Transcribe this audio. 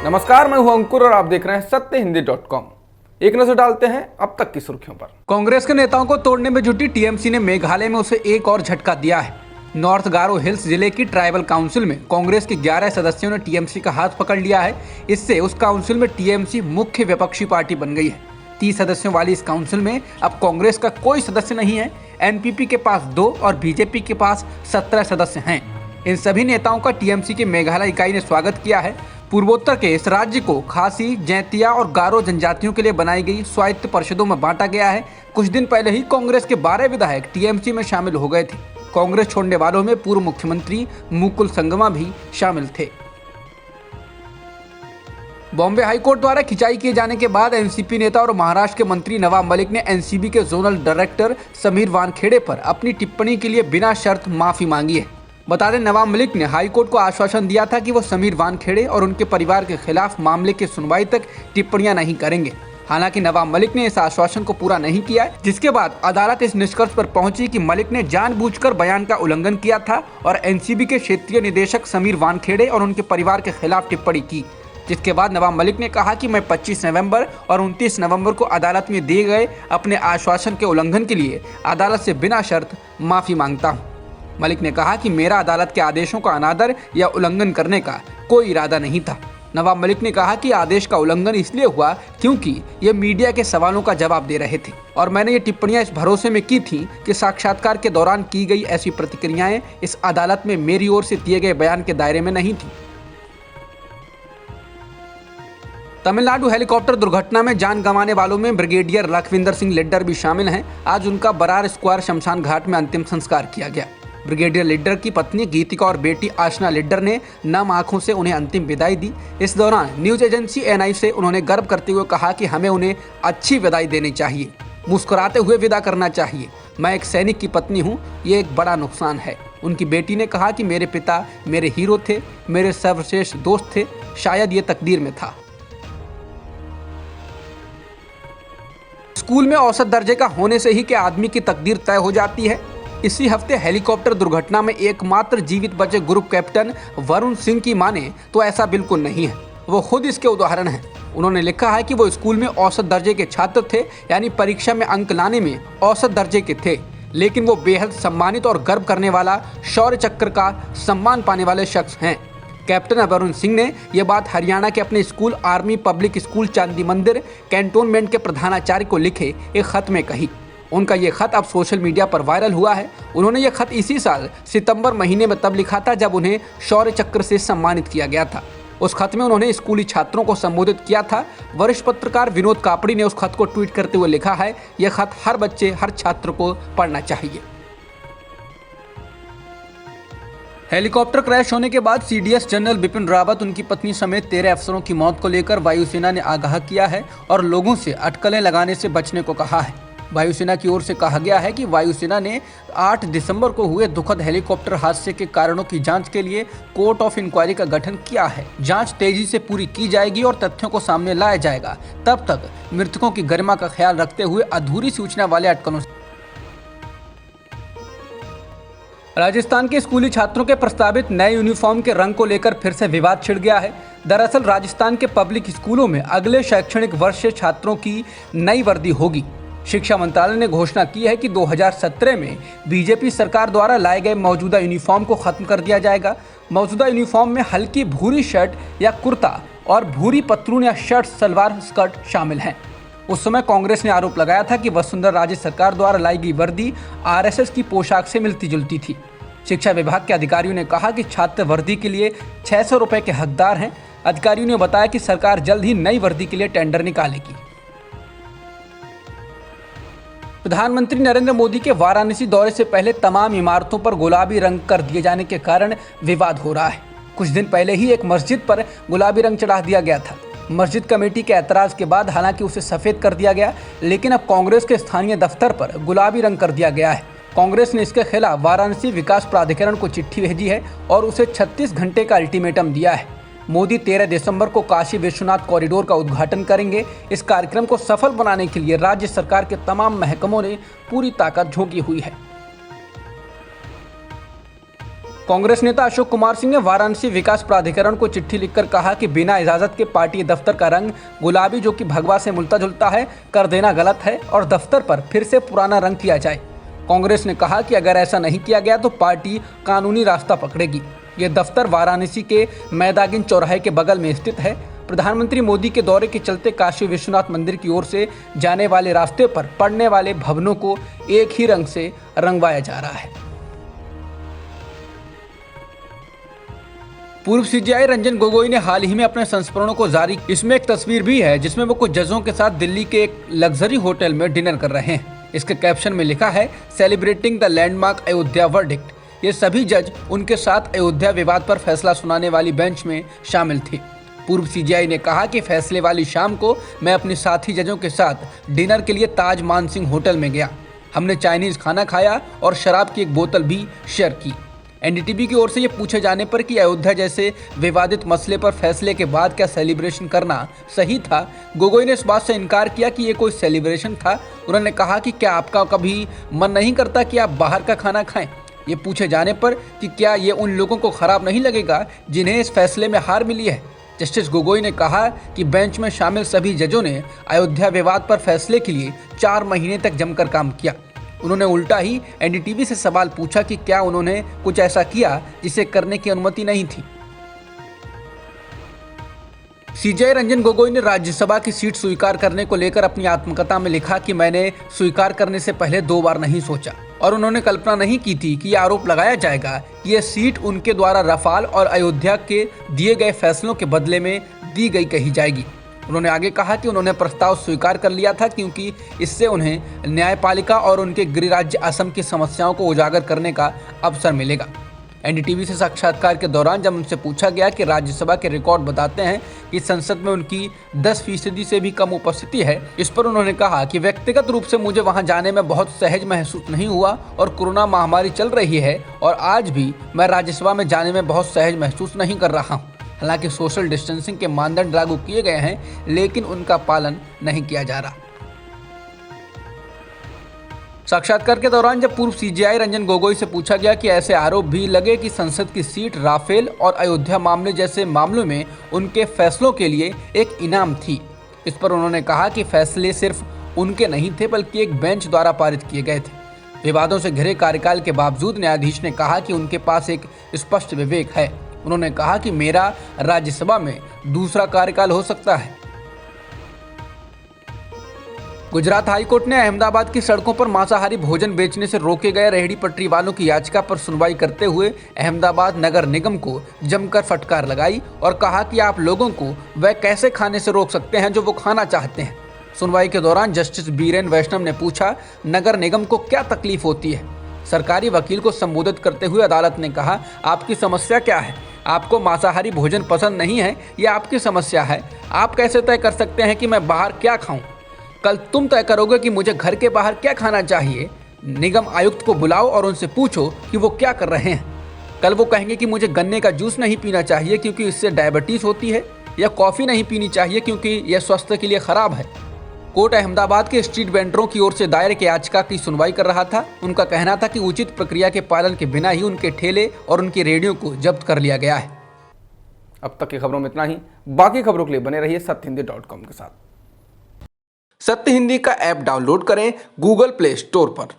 नमस्कार, मैं हूं अंकुर और आप देख रहे हैं सत्यहिंदी.com। एक नजर डालते हैं अब तक की सुर्खियों पर। कांग्रेस के नेताओं को तोड़ने में जुटी टीएमसी ने मेघालय में उसे एक और झटका दिया है। नॉर्थ गारो हिल्स जिले की ट्राइबल काउंसिल में कांग्रेस के 11 सदस्यों ने टीएमसी का हाथ पकड़ लिया है। इससे उस काउंसिल में टीएमसी मुख्य विपक्षी पार्टी बन गई है। 30 सदस्यों वाली इस काउंसिल में अब कांग्रेस का कोई सदस्य नहीं है। एनपीपी के पास 2 और बीजेपी के पास 17 सदस्य हैं। इन सभी नेताओं का टीएमसी की मेघालय इकाई ने स्वागत किया है। पूर्वोत्तर के इस राज्य को खासी, जैंतिया और गारो जनजातियों के लिए बनाई गई स्वायत्त परिषदों में बांटा गया है। कुछ दिन पहले ही कांग्रेस के 12 विधायक टीएमसी में शामिल हो गए थे। कांग्रेस छोड़ने वालों में पूर्व मुख्यमंत्री मुकुल संगमा भी शामिल थे। बॉम्बे हाईकोर्ट द्वारा खिंचाई किए जाने के बाद एनसीपी नेता और महाराष्ट्र के मंत्री नवाब मलिक ने एनसीबी के जोनल डायरेक्टर समीर वानखेड़े पर अपनी टिप्पणी के लिए बिना शर्त माफी मांगी है। बता दें, नवाब मलिक ने हाईकोर्ट को आश्वासन दिया था कि वो समीर वानखेड़े और उनके परिवार के खिलाफ मामले की सुनवाई तक टिप्पणियां नहीं करेंगे। हालांकि नवाब मलिक ने इस आश्वासन को पूरा नहीं किया, जिसके बाद अदालत इस निष्कर्ष पर पहुंची कि मलिक ने जानबूझकर बयान का उल्लंघन किया था और एनसीबी के क्षेत्रीय निदेशक समीर वानखेड़े और उनके परिवार के खिलाफ टिप्पणी की। जिसके बाद नवाब मलिक ने कहा कि मैं 25 नवंबर और 29 नवंबर को अदालत में दिए गए अपने आश्वासन के उल्लंघन के लिए अदालत से बिना शर्त माफी मांगता हूँ। मलिक ने कहा कि मेरा अदालत के आदेशों का अनादर या उल्लंघन करने का कोई इरादा नहीं था। नवाब मलिक ने कहा कि आदेश का उल्लंघन इसलिए हुआ क्योंकि ये मीडिया के सवालों का जवाब दे रहे थे और मैंने ये टिप्पणियां इस भरोसे में की थी कि साक्षात्कार के दौरान की गई ऐसी प्रतिक्रियाएं इस अदालत में मेरी ओर से दिए गए बयान के दायरे में नहीं थी। तमिलनाडु हेलीकॉप्टर दुर्घटना में जान गंवाने वालों में ब्रिगेडियर लखविंदर सिंह लिड्डर भी शामिल हैं। आज उनका बरार स्क्वायर शमशान घाट में अंतिम संस्कार किया गया। ब्रिगेडियर लिड्डर की पत्नी गीतिका और बेटी आशना लिड्डर ने नम आंखों से उन्हें अंतिम विदाई दी। इस दौरान न्यूज एजेंसी एनआई से उन्होंने गर्व करते हुए कहा कि हमें उन्हें अच्छी विदाई देनी चाहिए, मुस्कुराते हुए विदा करना चाहिए। मैं एक सैनिक की पत्नी हूँ, ये एक बड़ा नुकसान है। उनकी बेटी ने कहा कि मेरे पिता मेरे हीरो थे, मेरे सर्वश्रेष्ठ दोस्त थे, शायद ये तकदीर में था। स्कूल में औसत दर्जे का होने से ही क्या आदमी की तकदीर तय हो जाती है? इसी हफ्ते हेलीकॉप्टर दुर्घटना में एकमात्र जीवित बचे ग्रुप कैप्टन वरुण सिंह की माने तो ऐसा बिल्कुल नहीं है। वो खुद इसके उदाहरण हैं। उन्होंने लिखा है कि वो स्कूल में औसत दर्जे के छात्र थे, यानी परीक्षा में अंक लाने में औसत दर्जे के थे, लेकिन वो बेहद सम्मानित और गर्व करने वाला शौर्य चक्र का सम्मान पाने वाले शख्स हैं। कैप्टन वरुण सिंह ने यह बात हरियाणा के अपने स्कूल आर्मी पब्लिक स्कूल चांदी मंदिर कैंटोनमेंट के प्रधानाचार्य को लिखे एक खत में कही। उनका ये खत अब सोशल मीडिया पर वायरल हुआ है। उन्होंने ये खत इसी साल सितंबर महीने में तब लिखा था जब उन्हें शौर्य चक्र से सम्मानित किया गया था। उस खत में उन्होंने स्कूली छात्रों को संबोधित किया था। वरिष्ठ पत्रकार विनोद कापड़ी ने उस खत को ट्वीट करते हुए लिखा है, यह खत हर बच्चे, हर छात्र को पढ़ना चाहिए। हेलीकॉप्टर क्रैश होने के बाद सीडीएस जनरल बिपिन रावत, उनकी पत्नी समेत 13 अफसरों की मौत को लेकर वायुसेना ने आगाह किया है और लोगों से अटकलें लगाने से बचने को कहा है। वायुसेना की ओर से कहा गया है कि वायुसेना ने 8 दिसंबर को हुए दुखद हेलीकॉप्टर हादसे के कारणों की जांच के लिए कोर्ट ऑफ इंक्वायरी का गठन किया है। जांच तेजी से पूरी की जाएगी और तथ्यों को सामने लाया जाएगा। तब तक मृतकों की गरिमा का ख्याल रखते हुए अधूरी सूचना वाले अटकलों से राजस्थान के स्कूली छात्रों के प्रस्तावित नए यूनिफॉर्म के रंग को लेकर फिर से विवाद छिड़ गया है। दरअसल राजस्थान के पब्लिक स्कूलों में अगले शैक्षणिक वर्ष से छात्रों की नई वर्दी होगी। शिक्षा मंत्रालय ने घोषणा की है कि 2017 में बीजेपी सरकार द्वारा लाए गए मौजूदा यूनिफॉर्म को खत्म कर दिया जाएगा। मौजूदा यूनिफॉर्म में हल्की भूरी शर्ट या कुर्ता और भूरी पतलून या शर्ट सलवार स्कर्ट शामिल हैं। उस समय कांग्रेस ने आरोप लगाया था कि वसुंधरा राजे सरकार द्वारा लाई गई वर्दी आरएसएस की पोशाक से मिलती जुलती थी। शिक्षा विभाग के अधिकारियों ने कहा कि छात्र वर्दी के लिए 600 रुपये के हकदार हैं। अधिकारियों ने बताया कि सरकार जल्द ही नई वर्दी के लिए टेंडर निकालेगी। प्रधानमंत्री नरेंद्र मोदी के वाराणसी दौरे से पहले तमाम इमारतों पर गुलाबी रंग कर दिए जाने के कारण विवाद हो रहा है। कुछ दिन पहले ही एक मस्जिद पर गुलाबी रंग चढ़ा दिया गया था। मस्जिद कमेटी के ऐतराज के बाद हालांकि उसे सफ़ेद कर दिया गया, लेकिन अब कांग्रेस के स्थानीय दफ्तर पर गुलाबी रंग कर दिया गया है। कांग्रेस ने इसके खिलाफ वाराणसी विकास प्राधिकरण को चिट्ठी भेजी है और उसे 36 घंटे का अल्टीमेटम दिया है। मोदी 13 दिसंबर को काशी विश्वनाथ कॉरिडोर का उद्घाटन करेंगे। इस कार्यक्रम को सफल बनाने के लिए राज्य सरकार के तमाम महकमों ने पूरी ताकत झोंकी हुई है। कांग्रेस नेता अशोक कुमार सिंह ने वाराणसी विकास प्राधिकरण को चिट्ठी लिखकर कहा कि बिना इजाजत के पार्टी दफ्तर का रंग गुलाबी, जो कि भगवा से मिलता जुलता है, कर देना गलत है और दफ्तर पर फिर से पुराना रंग किया जाए। कांग्रेस ने कहा कि अगर ऐसा नहीं किया गया तो पार्टी कानूनी रास्ता पकड़ेगी। ये दफ्तर वाराणसी के मैदागिन चौराहे के बगल में स्थित है। प्रधानमंत्री मोदी के दौरे के चलते काशी विश्वनाथ मंदिर की ओर से जाने वाले रास्ते पर पड़ने वाले भवनों को एक ही रंग से रंगवाया जा रहा है। पूर्व सीजेआई रंजन गोगोई ने हाल ही में अपने संस्मरणों को जारी, इसमें एक तस्वीर भी है जिसमें वो कुछ जजों के साथ दिल्ली के एक लग्जरी होटल में डिनर कर रहे हैं। इसके कैप्शन में लिखा है, celebrating the landmark Ayodhya verdict. ये सभी जज उनके साथ अयोध्या विवाद पर फैसला सुनाने वाली बेंच में शामिल थे। पूर्व सीजेआई ने कहा कि फैसले वाली शाम को मैं अपने साथी जजों के साथ डिनर के लिए ताज मानसिंह होटल में गया। हमने चाइनीज खाना खाया और शराब की एक बोतल भी शेयर की। एनडीटीवी की ओर से ये पूछे जाने पर कि अयोध्या जैसे विवादित मसले पर फैसले के बाद क्या सेलिब्रेशन करना सही था, गोगोई ने इस बात से इनकार किया कि ये कोई सेलिब्रेशन था। उन्होंने कहा कि क्या आपका कभी मन नहीं करता कि आप बाहर का खाना खाएं? ये पूछे जाने पर कि क्या ये उन लोगों को खराब नहीं लगेगा जिन्हें इस फैसले में हार मिली है, जस्टिस गोगोई ने कहा कि बेंच में शामिल सभी जजों ने अयोध्या विवाद पर फैसले के लिए 4 महीने तक जमकर काम किया। उन्होंने उल्टा ही एनडीटीवी से सवाल पूछा कि क्या उन्होंने कुछ ऐसा किया जिसे करने की अनुमति नहीं थी। सीजेआई रंजन गोगोई ने राज्यसभा की सीट स्वीकार करने को लेकर अपनी आत्मकथा में लिखा कि मैंने स्वीकार करने से पहले 2 बार नहीं सोचा और उन्होंने कल्पना नहीं की थी कि यह आरोप लगाया जाएगा कि यह सीट उनके द्वारा रफाल और अयोध्या के दिए गए फैसलों के बदले में दी गई कही जाएगी। उन्होंने आगे कहा कि उन्होंने प्रस्ताव स्वीकार कर लिया था क्योंकि इससे उन्हें न्यायपालिका और उनके गृह राज्य असम की समस्याओं को उजागर करने का अवसर मिलेगा। एनडीटीवी से साक्षात्कार के दौरान जब उनसे पूछा गया कि राज्यसभा के रिकॉर्ड बताते हैं कि संसद में उनकी 10% से भी कम उपस्थिति है, इस पर उन्होंने कहा कि व्यक्तिगत रूप से मुझे वहां जाने में बहुत सहज महसूस नहीं हुआ और कोरोना महामारी चल रही है और आज भी मैं राज्यसभा में जाने में बहुत सहज महसूस नहीं कर रहा हूँ। हालांकि सोशल डिस्टेंसिंग के मानदंड लागू किए गए हैं लेकिन उनका पालन नहीं किया जा रहा। साक्षात्कार के दौरान जब पूर्व सीजेआई रंजन गोगोई से पूछा गया कि ऐसे आरोप भी लगे कि संसद की सीट राफेल और अयोध्या मामले जैसे मामलों में उनके फैसलों के लिए एक इनाम थी, इस पर उन्होंने कहा कि फैसले सिर्फ उनके नहीं थे बल्कि एक बेंच द्वारा पारित किए गए थे। विवादों से घिरे कार्यकाल के बावजूद न्यायाधीश ने कहा कि उनके पास एक स्पष्ट विवेक है। उन्होंने कहा कि मेरा राज्यसभा में दूसरा कार्यकाल हो सकता है। गुजरात हाईकोर्ट ने अहमदाबाद की सड़कों पर मांसाहारी भोजन बेचने से रोके गए रेहड़ी पटरी वालों की याचिका पर सुनवाई करते हुए अहमदाबाद नगर निगम को जमकर फटकार लगाई और कहा कि आप लोगों को वह कैसे खाने से रोक सकते हैं जो वो खाना चाहते हैं। सुनवाई के दौरान जस्टिस बीरेन वैष्णव ने पूछा, नगर निगम को क्या तकलीफ होती है? सरकारी वकील को संबोधित करते हुए अदालत ने कहा, आपकी समस्या क्या है? आपको मांसाहारी भोजन पसंद नहीं है, यह आपकी समस्या है। आप कैसे तय कर सकते हैं कि मैं बाहर क्या खाऊं? कल तुम तय करोगे कि मुझे घर के बाहर क्या खाना चाहिए। निगम आयुक्त को बुलाओ और उनसे पूछो कि वो क्या कर रहे हैं। कल वो कहेंगे कि मुझे गन्ने का जूस नहीं पीना चाहिए क्योंकि इससे डायबिटीज होती है, या कॉफ़ी नहीं पीनी चाहिए क्योंकि यह स्वास्थ्य के लिए खराब है। कोर्ट अहमदाबाद के स्ट्रीट वेंडरों की ओर से दायर की याचिका की सुनवाई कर रहा था। उनका कहना था कि उचित प्रक्रिया के पालन के बिना ही उनके ठेले और उनकी रेहड़ियों को जब्त कर लिया गया है। अब तक की खबरों में इतना ही। बाकी खबरों के लिए बने रहिए सत्यहिंदी.com के साथ। सत्य हिंदी का ऐप डाउनलोड करें गूगल प्ले स्टोर पर।